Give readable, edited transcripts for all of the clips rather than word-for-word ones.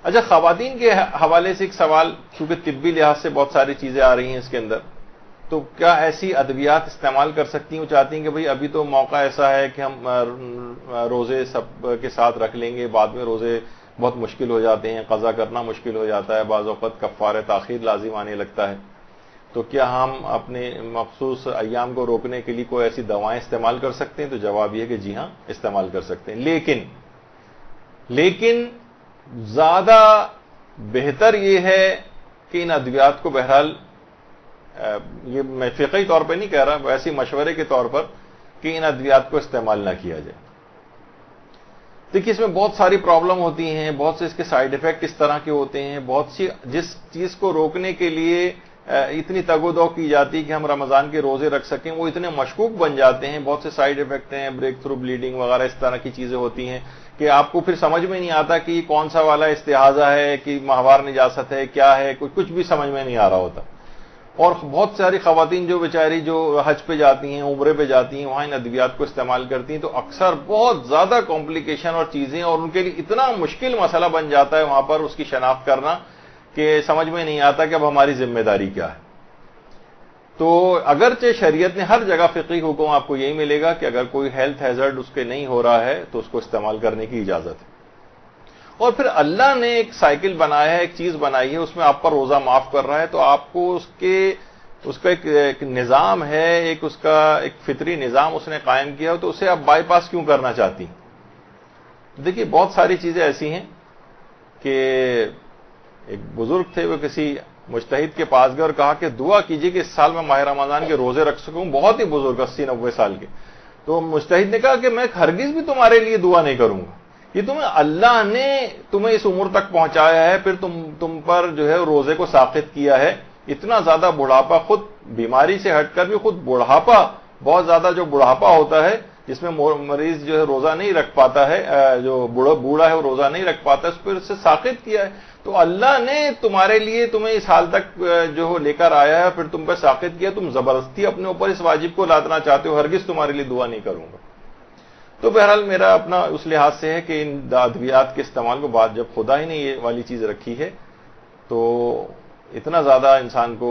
اچھا، خواتین کے حوالے سے ایک سوال، چونکہ طبی لحاظ سے بہت ساری چیزیں آ رہی ہیں اس کے اندر، تو کیا ایسی ادویات استعمال کر سکتی ہیں؟ وہ چاہتی ہیں کہ بھئی ابھی تو موقع ایسا ہے کہ ہم روزے سب کے ساتھ رکھ لیں گے، بعد میں روزے بہت مشکل ہو جاتے ہیں، قضا کرنا مشکل ہو جاتا ہے، بعض اوقات کفارہ تاخیر لازم آنے لگتا ہے، تو کیا ہم اپنے مخصوص ایام کو روکنے کے لیے کوئی ایسی دوائیں استعمال کر سکتے ہیں؟ تو جواب یہ ہے کہ جی ہاں، استعمال کر سکتے ہیں، لیکن زیادہ بہتر یہ ہے کہ ان ادویات کو، بہرحال یہ میں فقہی طور پہ نہیں کہہ رہا، ویسے مشورے کے طور پر، کہ ان ادویات کو استعمال نہ کیا جائے۔ دیکھیے اس میں بہت ساری پرابلم ہوتی ہیں، بہت سے اس کے سائیڈ ایفیکٹ اس طرح کے ہوتے ہیں، بہت سی جس چیز کو روکنے کے لیے اتنی تگ و دو کی جاتی کہ ہم رمضان کے روزے رکھ سکیں، وہ اتنے مشکوک بن جاتے ہیں، بہت سے سائیڈ ایفیکٹ ہیں، بریک تھرو بلیڈنگ وغیرہ اس طرح کی چیزیں ہوتی ہیں کہ آپ کو پھر سمجھ میں نہیں آتا کہ یہ کون سا والا استحاضہ ہے کہ ماہوار نجاست ہے، کیا ہے، کچھ بھی سمجھ میں نہیں آ رہا ہوتا۔ اور بہت ساری خواتین جو بیچاری جو حج پہ جاتی ہیں، عمرے پہ جاتی ہیں، وہاں ان ادویات کو استعمال کرتی ہیں، تو اکثر بہت زیادہ کمپلیکیشن اور چیزیں، اور ان کے لیے اتنا مشکل مسئلہ بن جاتا ہے وہاں پر اس کی شناخت کرنا کہ سمجھ میں نہیں آتا کہ اب ہماری ذمہ داری کیا ہے۔ تو اگرچہ شریعت نے ہر جگہ فقہی حکم آپ کو یہی ملے گا کہ اگر کوئی ہیلتھ ہیزرڈ اس کے نہیں ہو رہا ہے تو اس کو استعمال کرنے کی اجازت ہے۔ اور پھر اللہ نے ایک سائیکل بنایا ہے، ایک چیز بنائی ہے، اس میں آپ پر روزہ معاف کر رہا ہے، تو آپ کو اس کا ایک نظام ہے، اس کا ایک فطری نظام اس نے قائم کیا ہو، تو اسے آپ بائی پاس کیوں کرنا چاہتی ہیں؟ دیکھیے بہت ساری چیزیں ایسی ہیں کہ ایک بزرگ تھے، وہ کسی مجتہد کے پاس گئے اور کہا کہ دعا کیجیے کہ اس سال میں ماہ رمضان کے روزے رکھ سکوں، بہت ہی بزرگ 80-90 سال کے۔ تو مجتہد نے کہا کہ میں ہرگز بھی تمہارے لیے دعا نہیں کروں گا، یہ اللہ نے تمہیں اس عمر تک پہنچایا ہے، پھر تم پر جو ہے روزے کو ساقط کیا ہے، اتنا زیادہ بڑھاپا، خود بیماری سے ہٹ کر بھی خود بڑھاپا، بہت زیادہ جو بڑھاپا ہوتا ہے جس میں مریض جو ہے روزہ نہیں رکھ پاتا ہے، جو بوڑھا ہے وہ روزہ نہیں رکھ پاتا ہے، اس پر سے ساقط کیا ہے۔ تو اللہ نے تمہارے لیے تمہیں اس حال تک جو لے کر آیا ہے، پھر تم پہ ساقط کیا، تم زبردستی اپنے اوپر اس واجب کو لادنا چاہتے ہو، ہرگز تمہارے لیے دعا نہیں کروں گا۔ تو بہرحال میرا اپنا اس لحاظ سے ہے کہ ان ادویات کے استعمال کو بعد جب خدا ہی نے یہ والی چیز رکھی ہے، تو اتنا زیادہ انسان کو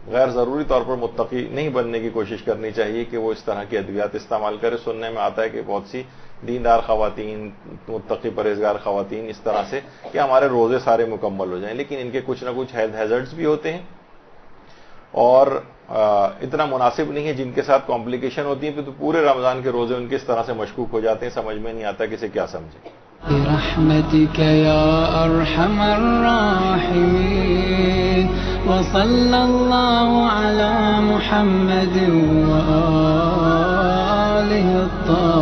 غیر ضروری طور پر متقی نہیں بننے کی کوشش کرنی چاہیے کہ وہ اس طرح کی ادویات استعمال کرے۔ سننے میں آتا ہے کہ بہت سی دیندار خواتین، متقی پرہیزگار خواتین اس طرح سے کہ ہمارے روزے سارے مکمل ہو جائیں، لیکن ان کے کچھ نہ کچھ ہیلتھ ہیزرڈز بھی ہوتے ہیں اور اتنا مناسب نہیں ہے، جن کے ساتھ کمپلیکیشن ہوتی ہیں، پھر تو پورے رمضان کے روزے ان کے اس طرح سے مشکوک ہو جاتے ہیں، سمجھ میں نہیں آتا کہ اسے کیا سمجھیں۔ برحمتك يا أرحم الراحمين وصلى الله على محمد وآله الطاهرين